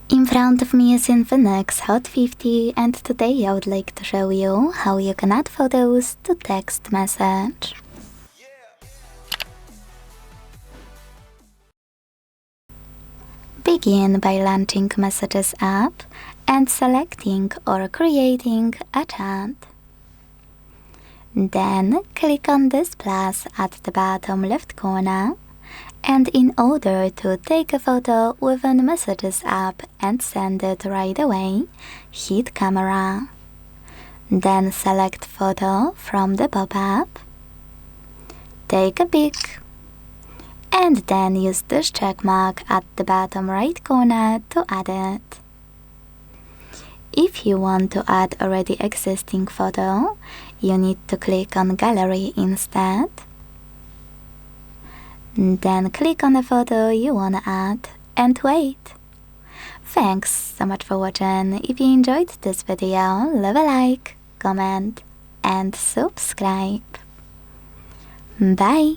In front of me is INFINIX Hot 50, and today I would like to show you how you can add photos to text message. Begin by launching Messages app and selecting or creating a chat. Then click on this plus at the bottom left corner, and in order to take a photo within Messages app and send it right away, hit Camera. Then select Photo from the pop-up, take a pic, and then use this check mark at the bottom right corner to add it. If you want to add already existing photo, you need to click on Gallery instead. Then click on the photo you wanna add and wait. Thanks so much for watching. If you enjoyed this video, leave a like, comment and subscribe. Bye!